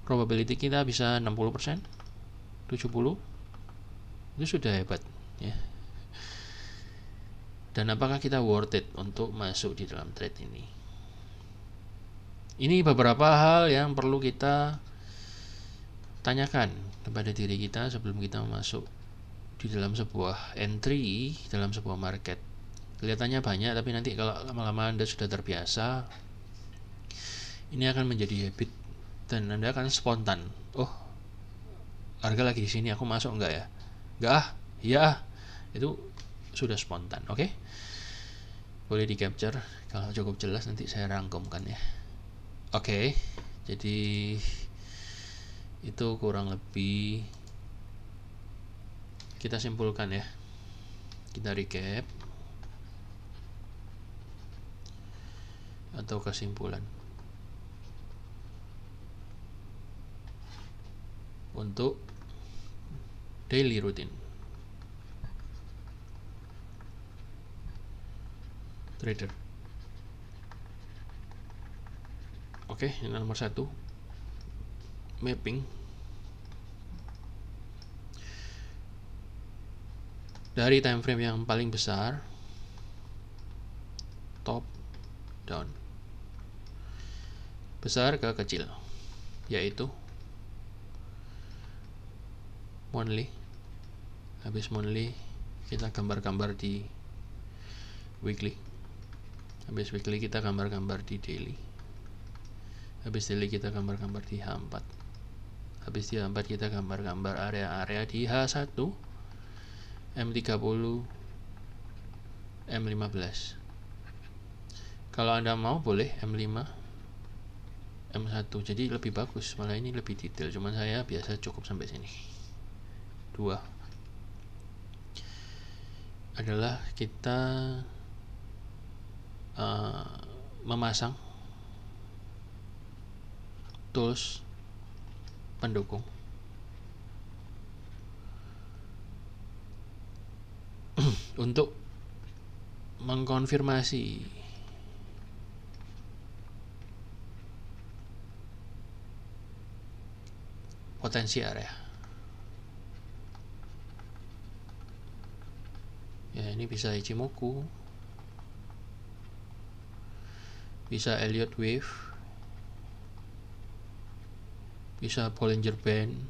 probability kita bisa 60%, 70%. Itu sudah hebat ya. Dan apakah kita worth it untuk masuk di dalam trade ini? Ini beberapa hal yang perlu kita tanyakan kepada diri kita sebelum kita masuk di dalam sebuah entry, dalam sebuah market. Kelihatannya banyak, tapi nanti kalau lama-lama Anda sudah terbiasa, ini akan menjadi habit dan Anda akan spontan. Oh, harga lagi di sini, aku masuk enggak ya? Enggak ah, iya ah. Itu sudah spontan, oke? Boleh di capture kalau cukup jelas, nanti saya rangkumkan ya. Oke, jadi itu kurang lebih kita simpulkan ya, kita recap atau kesimpulan untuk daily routine trader. Oke, ini nomor 1, mapping dari time frame yang paling besar, top down, besar ke kecil, yaitu monthly. Habis monthly kita gambar-gambar di weekly, habis weekly kita gambar-gambar di daily, habis daily kita gambar-gambar di H4, habis di H4 kita gambar-gambar area-area di H1, M30, M15. Kalau Anda mau boleh M5, M1, jadi lebih bagus, malah ini lebih detail. Cuman saya biasa cukup sampai sini. 2 adalah kita memasang tools pendukung untuk mengkonfirmasi potensi area. Ya, ini bisa Ichimoku, bisa Elliott Wave, bisa Bollinger Band,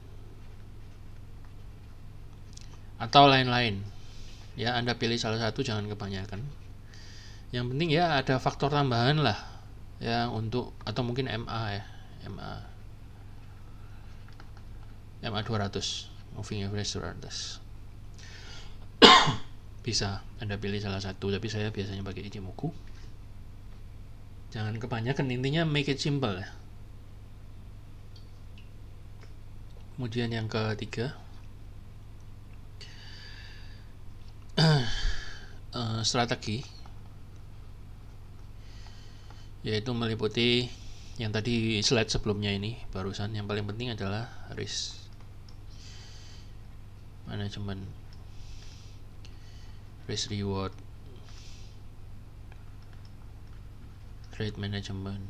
atau lain-lain. Ya, Anda pilih salah satu, jangan kebanyakan. Yang penting ya ada faktor tambahan lah ya untuk, atau mungkin MA ya, MA 200, moving average 200. Bisa Anda pilih salah satu, tapi saya biasanya pakai Ichimoku. Jangan kebanyakan, intinya make it simple ya. Kemudian yang ketiga, strategi, yaitu meliputi yang tadi slide sebelumnya ini barusan. Yang paling penting adalah risk management, risk reward, trade management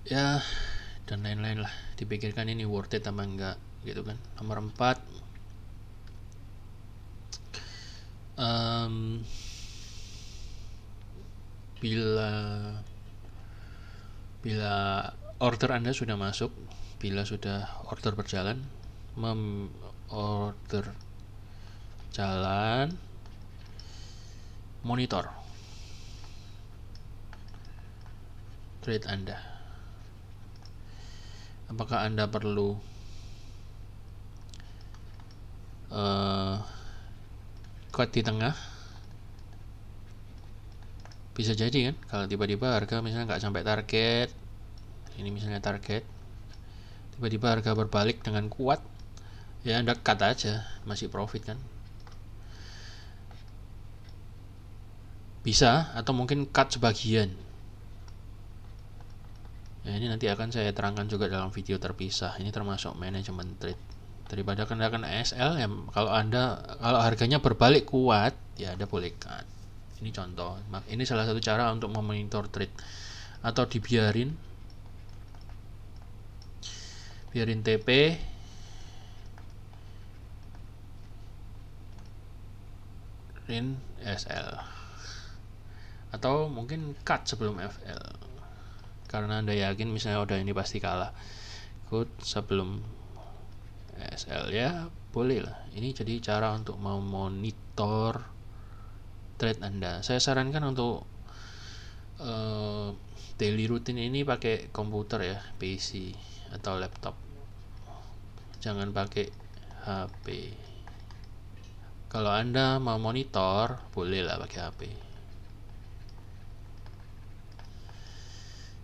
ya, dan lain-lain lah. Dipikirkan ini worth it apa enggak gitu kan. Nomor 4, bila order Anda sudah masuk, bila sudah order berjalan, order jalan, monitor trade Anda. Apakah Anda perlu cut di tengah? Bisa jadi kan, kalau tiba-tiba harga misalnya nggak sampai target, ini misalnya target, tiba-tiba harga berbalik dengan kuat, ya Anda cut aja, masih profit kan. Bisa, atau mungkin cut sebagian. Ya, ini nanti akan saya terangkan juga dalam video terpisah. Ini termasuk manajemen trade. Daripada kenakan ASL, ya kalau harganya berbalik kuat, ya Anda boleh cut. Ini contoh. Ini salah satu cara untuk memonitor trade. Atau biarin TP in SL, atau mungkin cut sebelum FL karena Anda yakin misalnya udah ini pasti kalah, cut sebelum SL, ya boleh lah. Ini jadi cara untuk memonitor trade Anda. Saya sarankan untuk daily routine ini pakai komputer ya, PC atau laptop, jangan pakai HP. Kalau Anda mau monitor, boleh lah pakai HP.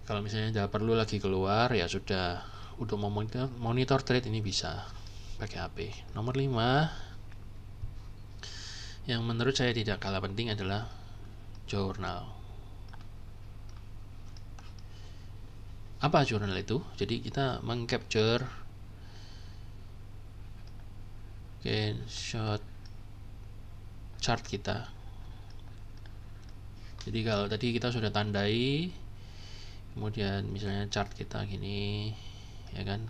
Kalau misalnya tidak perlu lagi keluar, ya sudah, untuk monitor trade ini bisa pakai HP. Nomor 5 yang menurut saya tidak kalah penting adalah jurnal. Apa jurnal itu? Jadi kita mengcapture screenshot chart kita. Jadi kalau tadi kita sudah tandai, kemudian misalnya chart kita gini, ya kan,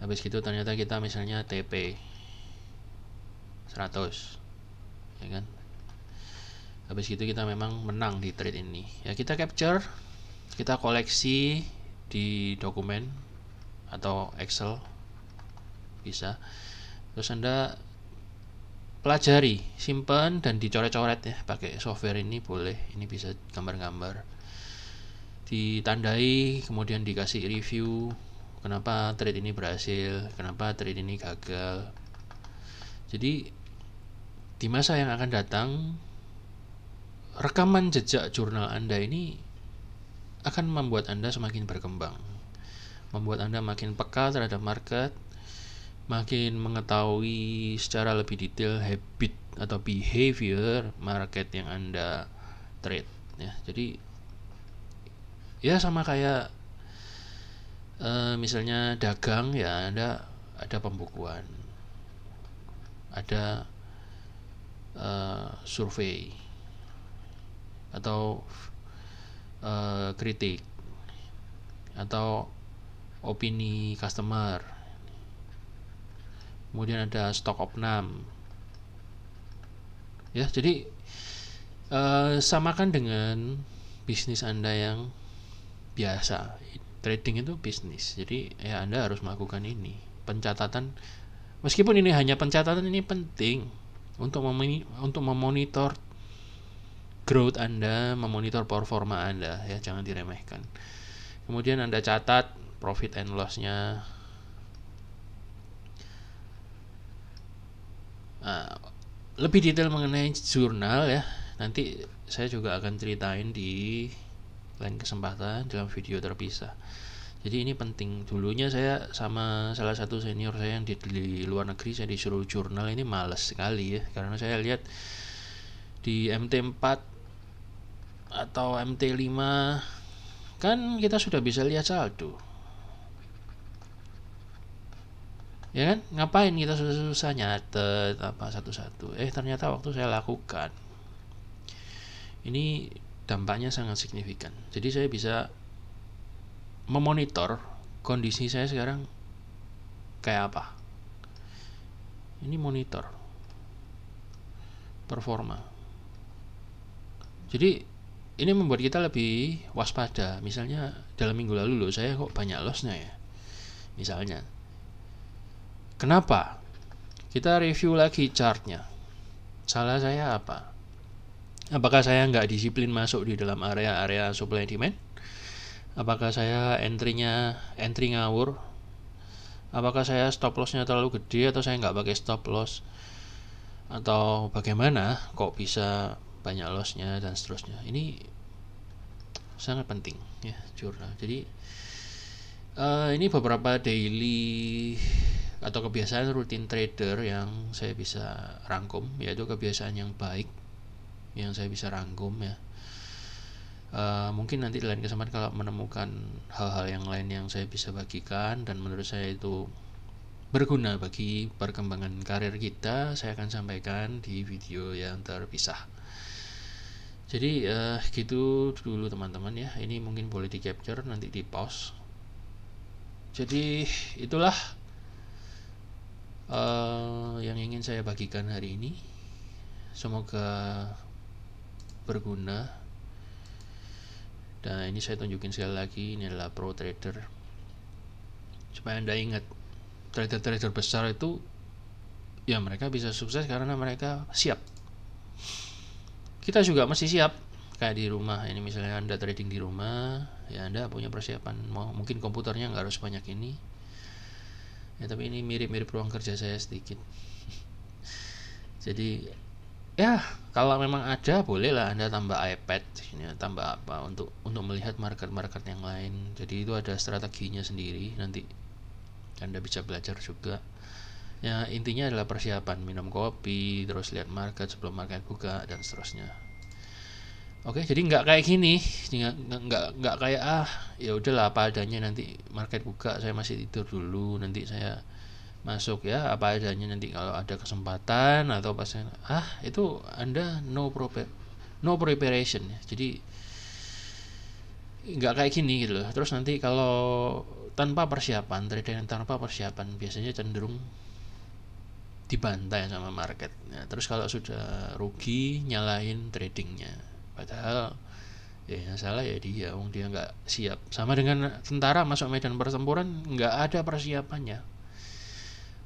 habis gitu ternyata kita misalnya TP 100, ya kan, habis gitu kita memang menang di trade ini, ya kita capture, kita koleksi di dokumen atau Excel bisa, terus Anda pelajari, simpan dan dicoret-coret ya, pakai software ini boleh, ini bisa gambar-gambar, ditandai, kemudian dikasih review kenapa trade ini berhasil, kenapa trade ini gagal. Jadi di masa yang akan datang, rekaman jejak jurnal Anda ini akan membuat Anda semakin berkembang, membuat Anda makin peka terhadap market, makin mengetahui secara lebih detail habit atau behavior market yang Anda trade ya. Jadi ya sama kayak misalnya dagang ya, Anda ada pembukuan, ada survei atau kritik atau opini customer, kemudian ada stok opnam ya. Jadi samakan dengan bisnis Anda yang biasa. Trading itu bisnis, jadi ya Anda harus melakukan ini, pencatatan. Meskipun ini hanya pencatatan, ini penting untuk memonitor growth Anda, memonitor performa Anda ya, jangan diremehkan. Kemudian Anda catat profit and loss-nya. Lebih detail mengenai jurnal ya, nanti saya juga akan ceritain di lain kesempatan dalam video terpisah. Jadi ini penting. Dulunya saya sama salah satu senior saya yang di luar negeri, saya disuruh jurnal, ini males sekali ya, karena saya lihat di MT4 atau MT5 kan kita sudah bisa lihat saldo, ya kan, ngapain kita susah-susah nyatet apa satu-satu. Ternyata waktu saya lakukan ini dampaknya sangat signifikan. Jadi saya bisa memonitor kondisi saya sekarang kayak apa. Ini monitor performa. Jadi ini membuat kita lebih waspada. Misalnya dalam minggu lalu saya kok banyak lossnya ya, Misalnya, kenapa? Kita review lagi chartnya. Salah saya apa? Apakah saya nggak disiplin masuk di dalam area-area supply demand? Apakah saya entry ngawur? Apakah saya stop lossnya terlalu gede atau saya nggak pakai stop loss? Atau bagaimana kok bisa banyak lossnya dan seterusnya? Ini sangat penting ya, jurnal. Jadi ini beberapa daily atau kebiasaan rutin trader yang saya bisa rangkum, yaitu kebiasaan yang baik yang saya bisa rangkum ya. Mungkin nanti di lain kesempatan kalau menemukan hal-hal yang lain yang saya bisa bagikan dan menurut saya itu berguna bagi perkembangan karir kita, saya akan sampaikan di video yang terpisah. Jadi gitu dulu teman-teman ya. Ini mungkin boleh di capture, nanti di pause. Jadi itulah yang ingin saya bagikan hari ini. Semoga berguna. Dan ini saya tunjukin sekali lagi, ini adalah pro trader. Supaya Anda ingat, trader-trader besar itu ya mereka bisa sukses karena mereka siap. Kita juga masih siap. Kayak di rumah, ini misalnya Anda trading di rumah, ya Anda punya persiapan. Mungkin komputernya nggak harus banyak ini. Ya tapi ini mirip-mirip ruang kerja saya sedikit. Jadi ya kalau memang ada bolehlah Anda tambah iPad, ya, tambah apa untuk melihat market yang lain. Jadi itu ada strateginya sendiri, nanti Anda bisa belajar juga. Ya intinya adalah persiapan, minum kopi, terus lihat market sebelum market buka dan seterusnya. Oke, jadi nggak kayak gini, nggak kayak ya udahlah apa adanya, nanti market buka saya masih tidur dulu, nanti saya masuk ya apa adanya, nanti kalau ada kesempatan atau pas itu Anda no preparation ya. Jadi nggak kayak gini gitu loh. Terus nanti kalau tanpa persiapan, trading tanpa persiapan biasanya cenderung dibantai sama market. Nah, terus kalau sudah rugi nyalahin tradingnya, padahal ya yang salah ya dia, dia nggak siap. Sama dengan tentara masuk medan pertempuran nggak ada persiapannya.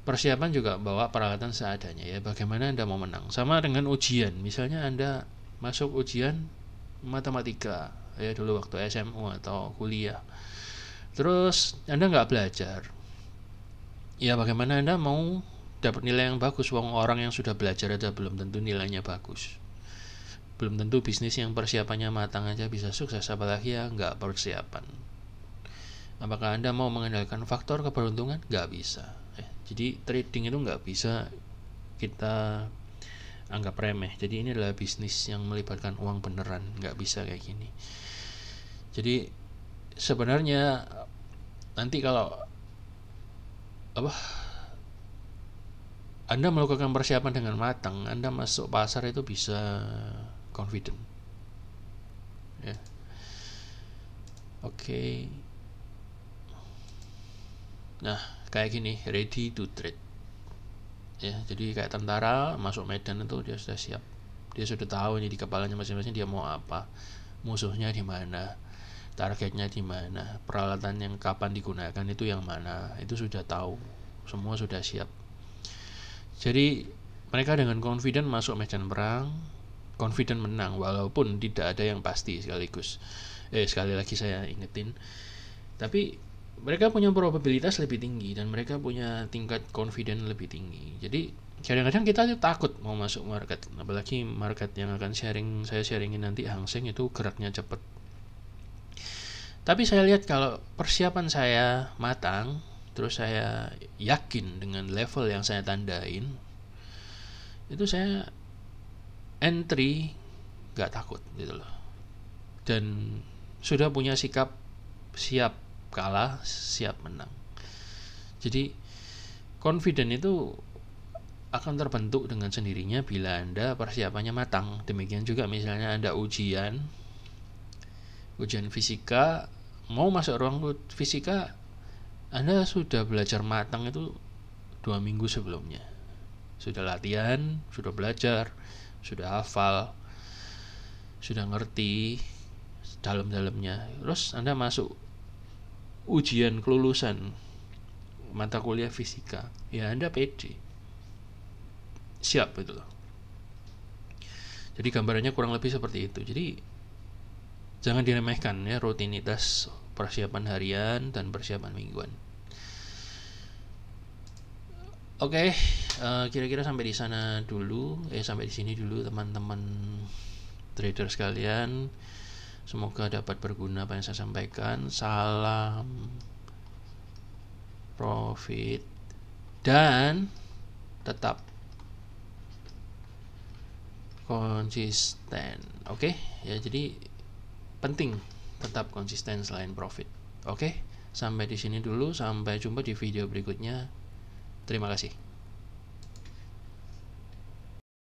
Persiapan juga bawa peralatan seadanya ya. Bagaimana Anda mau menang? Sama dengan ujian. Misalnya Anda masuk ujian matematika ya dulu waktu SMU atau kuliah. Terus Anda nggak belajar. Ya bagaimana Anda mau dapat nilai yang bagus? Orang yang sudah belajar aja belum tentu nilainya bagus. Belum tentu bisnis yang persiapannya matang aja bisa sukses, apalagi ya nggak persiapan. Apakah Anda mau mengandalkan faktor keberuntungan? Nggak bisa. Jadi trading itu nggak bisa kita anggap remeh. Jadi ini adalah bisnis yang melibatkan uang beneran, nggak bisa kayak gini. Jadi sebenarnya nanti kalau Anda melakukan persiapan dengan matang, Anda masuk pasar itu bisa confident ya. Oke. Nah kayak gini, ready to trade ya. Jadi kayak tentara masuk medan itu dia sudah siap, dia sudah tahu ini di kepalanya masing-masing dia mau apa, musuhnya di mana, targetnya di mana, peralatan yang kapan digunakan itu yang mana, itu sudah tahu, semua sudah siap. Jadi mereka dengan confident masuk medan perang, confident menang walaupun tidak ada yang pasti sekaligus. Sekali lagi saya ingetin, tapi mereka punya probabilitas lebih tinggi dan mereka punya tingkat confident lebih tinggi. Jadi kadang-kadang kita takut mau masuk market, apalagi market yang akan saya sharingin nanti, Hang Seng itu geraknya cepat. Tapi saya lihat kalau persiapan saya matang, terus saya yakin dengan level yang saya tandain, itu saya entry gak takut gitu loh. Dan sudah punya sikap siap kalah, siap menang. Jadi confident itu akan terbentuk dengan sendirinya bila Anda persiapannya matang. Demikian juga misalnya Anda ujian fisika, mau masuk ruang fisika, Anda sudah belajar matang itu 2 minggu sebelumnya. Sudah latihan, sudah belajar, sudah hafal, sudah ngerti dalam-dalamnya. Terus Anda masuk ujian kelulusan mata kuliah fisika, ya Anda pede, siap gitu loh. Jadi gambarannya kurang lebih seperti itu. Jadi jangan diremehkan ya rutinitas persiapan harian dan persiapan mingguan. Oke, kira-kira sampai di sana dulu, sampai di sini dulu teman-teman trader sekalian. Semoga dapat berguna apa yang saya sampaikan. Salam profit dan tetap konsisten. Oke, ya jadi penting tetap konsisten selain profit. Oke, sampai di sini dulu, sampai jumpa di video berikutnya. Terima kasih.